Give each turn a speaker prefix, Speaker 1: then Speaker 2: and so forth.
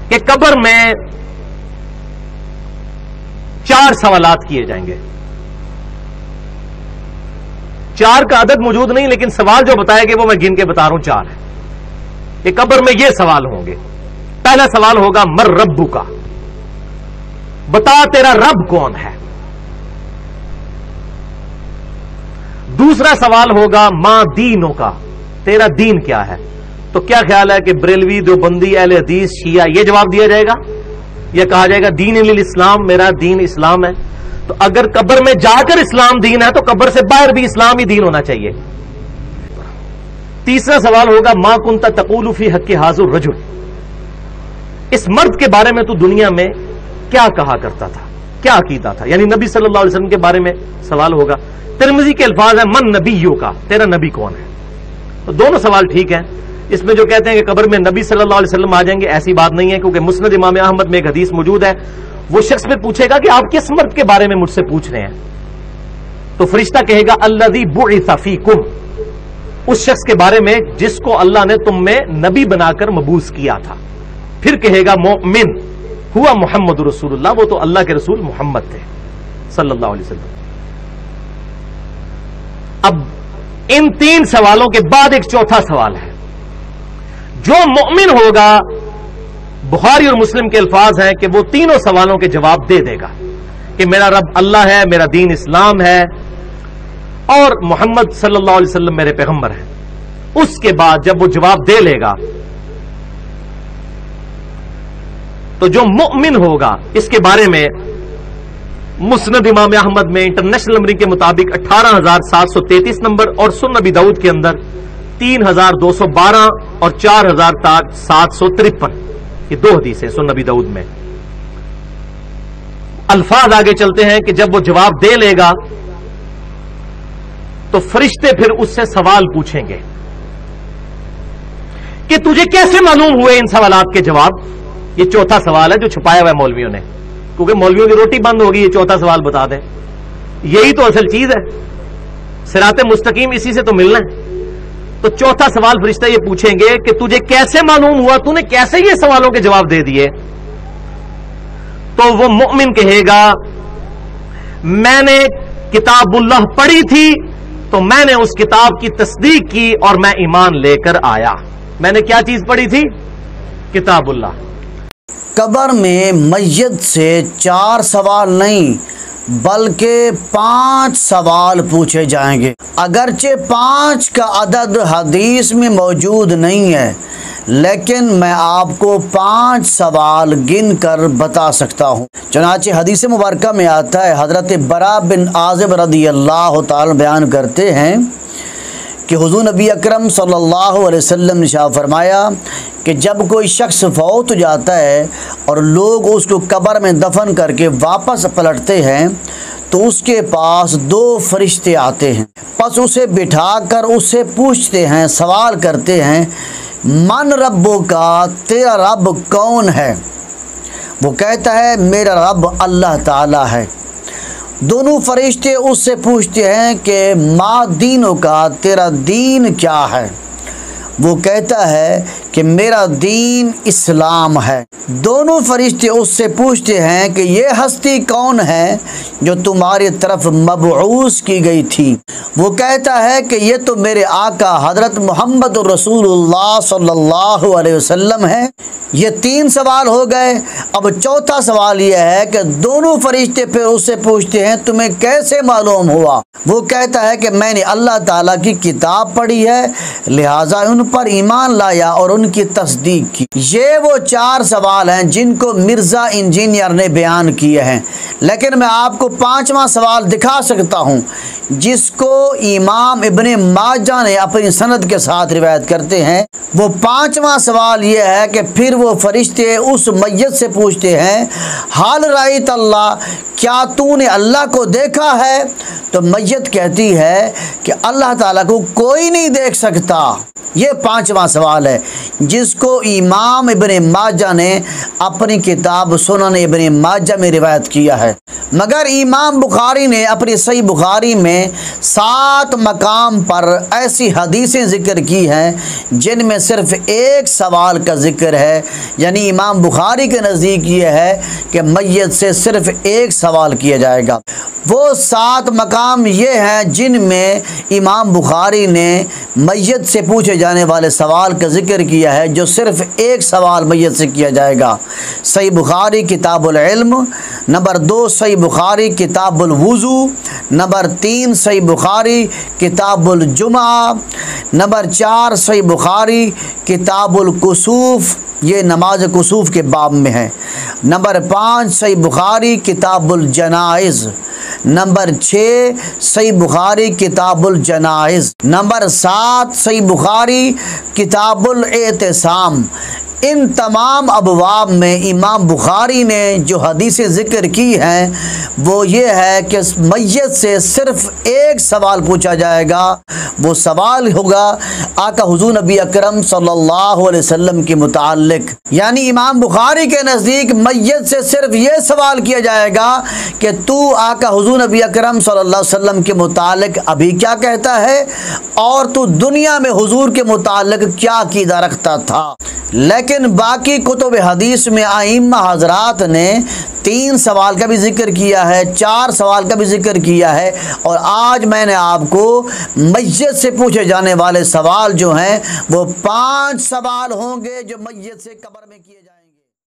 Speaker 1: کہ قبر میں 4 سوالات کیے جائیں گے. 4 کا عدد موجود نہیں، لیکن سوال جو بتائے گے وہ میں گن کے بتا رہا ہوں 4 ہے. کہ قبر میں یہ سوال ہوں گے. پہلا سوال ہوگا مر ربو کا، بتا تیرا رب کون ہے. دوسرا سوال ہوگا ماں دینوں کا، تیرا دین کیا ہے. تو کیا خیال ہے کہ بریلوی، دیوبندی، اہل حدیث، شیعہ، یہ جواب دیا جائے گا یا کہا جائے گا دین الاسلام، میرا دین اسلام ہے. تو اگر قبر میں جا کر اسلام دین ہے تو قبر سے باہر بھی اسلام ہی دین ہونا چاہیے. تیسرا سوال ہوگا ما کنت تقول فی حق ھذا الرجل، اس مرد کے بارے میں تو دنیا میں کیا کہا کرتا تھا، کیا عقیدہ تھا. یعنی نبی صلی اللہ علیہ وسلم کے بارے میں سوال ہوگا. ترمذی کے الفاظ ہیں من نبیوں کا، تیرا نبی کون ہے. تو دونوں سوال ٹھیک ہیں. اس میں جو کہتے ہیں کہ قبر میں نبی صلی اللہ علیہ وسلم آ جائیں گے، ایسی بات نہیں ہے، کیونکہ مسند امام احمد میں ایک حدیث موجود ہے. وہ شخص میں پوچھے گا کہ آپ کس مرد کے بارے میں مجھ سے پوچھ رہے ہیں. تو فرشتہ کہے گا الذی بعث فیکم، اس شخص کے بارے میں جس کو اللہ نے تم میں نبی بنا کر مبعوث کیا تھا. پھر کہے گا مومن ہوا محمد رسول اللہ، وہ تو اللہ کے رسول محمد تھے صلی اللہ علیہ وسلم. اب ان 3 سوالوں کے بعد ایک چوتھا سوال ہے. جو مومن ہوگا، بخاری اور مسلم کے الفاظ ہیں کہ وہ تینوں سوالوں کے جواب دے دے گا کہ میرا رب اللہ ہے، میرا دین اسلام ہے، اور محمد صلی اللہ علیہ وسلم میرے پیغمبر ہیں. اس کے بعد جب وہ جواب دے لے گا تو جو مؤمن ہوگا، اس کے بارے میں مسند امام احمد میں انٹرنیشنل نمبرنگ کے مطابق 18,733 نمبر اور سنن ابی داؤد کے اندر 3,212 اور 4,753، یہ 2 حدیثیں سنن ابی داؤد میں. الفاظ آگے چلتے ہیں کہ جب وہ جواب دے لے گا تو فرشتے پھر اس سے سوال پوچھیں گے کہ تجھے کیسے معلوم ہوئے ان سوالات کے جواب. یہ چوتھا سوال ہے جو چھپایا ہوا ہے مولویوں نے، کیونکہ مولویوں کی روٹی بند ہوگی. یہ چوتھا سوال بتا دیں، یہی تو اصل چیز ہے، صراط مستقیم اسی سے تو ملنا ہے. تو چوتھا سوال فرشتہ یہ پوچھیں گے کہ تجھے کیسے معلوم ہوا، تو نے کیسے یہ سوالوں کے جواب دے دیے. تو وہ مومن کہے گا میں نے کتاب اللہ پڑھی تھی تو میں نے اس کتاب کی تصدیق کی اور میں ایمان لے کر آیا. میں نے کیا چیز پڑھی تھی؟ کتاب اللہ.
Speaker 2: قبر میں میت سے 4 سوال نہیں بلکہ 5 سوال پوچھے جائیں گے. اگرچہ 5 کا عدد حدیث میں موجود نہیں ہے، لیکن میں آپ کو 5 سوال گن کر بتا سکتا ہوں. چنانچہ حدیث مبارکہ میں آتا ہے، حضرت برا بن عازب رضی اللہ تعالی بیان کرتے ہیں کہ حضور نبی اکرم صلی اللہ علیہ وسلم نے ارشاد فرمایا کہ جب کوئی شخص فوت ہو جاتا ہے اور لوگ اس کو قبر میں دفن کر کے واپس پلٹتے ہیں تو اس کے پاس 2 فرشتے آتے ہیں. پس اسے بٹھا کر اس سے پوچھتے ہیں، سوال کرتے ہیں من ربو کا، تیرا رب کون ہے. وہ کہتا ہے میرا رب اللہ تعالی ہے. دونوں فرشتے اس سے پوچھتے ہیں کہ ما دینوں کا، تیرا دین کیا ہے. وہ کہتا ہے کہ میرا دین اسلام ہے. دونوں فرشتے اس سے پوچھتے ہیں کہ یہ ہستی کون ہے جو تمہاری طرف مبعوث کی گئی تھی. وہ کہتا ہے کہ یہ تو میرے آقا حضرت محمد رسول اللہ صلی اللہ علیہ وسلم ہے. یہ 3 سوال ہو گئے. اب چوتھا سوال یہ ہے کہ دونوں فرشتے پھر اس سے پوچھتے ہیں تمہیں کیسے معلوم ہوا. وہ کہتا ہے کہ میں نے اللہ تعالیٰ کی کتاب پڑھی ہے، لہٰذا ان پر ایمان لایا اور ان کی تصدیق کی. یہ وہ 4 سوال ہیں جن کو مرزا انجینئر نے بیان کیے ہیں، لیکن میں آپ کو 5واں سوال دکھا سکتا ہوں جس کو امام ابن ماجہ نے اپنی سند کے ساتھ روایت کرتے ہیں. وہ 5واں سوال یہ ہے کہ پھر وہ فرشتے اس میت سے پوچھتے ہیں حال رأیت اللہ، کیا تو نے اللہ کو دیکھا ہے؟ تو میت کہتی ہے کہ اللہ تعالیٰ کو کوئی نہیں دیکھ سکتا. یہ 5واں سوال ہے جس کو امام ابن ماجہ نے اپنی کتاب سنن ابن ماجہ میں روایت کیا ہے، مگر امام بخاری نے اپنی صحیح بخاری میں 7 مقام پر ایسی حدیثیں ذکر کی ہیں جن میں صرف ایک سوال کا ذکر ہے، یعنی امام بخاری کے نزدیک یہ ہے کہ میت سے صرف ایک سوال کیا جائے گا۔ وہ 7 مقام یہ ہیں جن میں امام بخاری نے میت سے پوچھے جانے والے سوال کا ذکر کیا ہے، جو صرف ایک سوال میت سے کیا جائے گا۔ صحیح بخاری کتاب العلم، نمبر 2 صحیح بخاری کتاب الوضو، نمبر 3 صحیح بخاری کتاب الجمعہ، نمبر 4 صحیح بخاری کتاب الکسوف، یہ نماز کسوف کے باب میں ہے، نمبر 5 صحیح بخاری کتاب الجنائز، نمبر 6 صحیح بخاری کتاب الجنائز، نمبر 7 صحیح بخاری کتاب الاعتصام۔ ان تمام ابواب میں امام بخاری نے جو حدیثیں ذکر کی ہیں وہ یہ ہے کہ میت سے صرف ایک سوال پوچھا جائے گا، وہ سوال ہوگا آقا حضور نبی اکرم صلی اللہ علیہ وسلم کے متعلق۔ یعنی امام بخاری کے نزدیک میت سے صرف یہ سوال کیا جائے گا کہ تو آقا حضور نبی اکرم صلی اللہ علیہ وسلم کے متعلق ابھی کیا کہتا ہے، اور تو دنیا میں حضور کے متعلق کیا عقیدہ رکھتا تھا۔ لیکن باقی کتب حدیث میں ائمہ حضرات نے 3 سوال کا بھی ذکر کیا ہے، 4 سوال کا بھی ذکر کیا ہے، اور آج میں نے آپ کو میت سے پوچھے جانے والے سوال جو ہیں وہ 5 سوال ہوں گے جو میت سے قبر میں کیے جائیں گے۔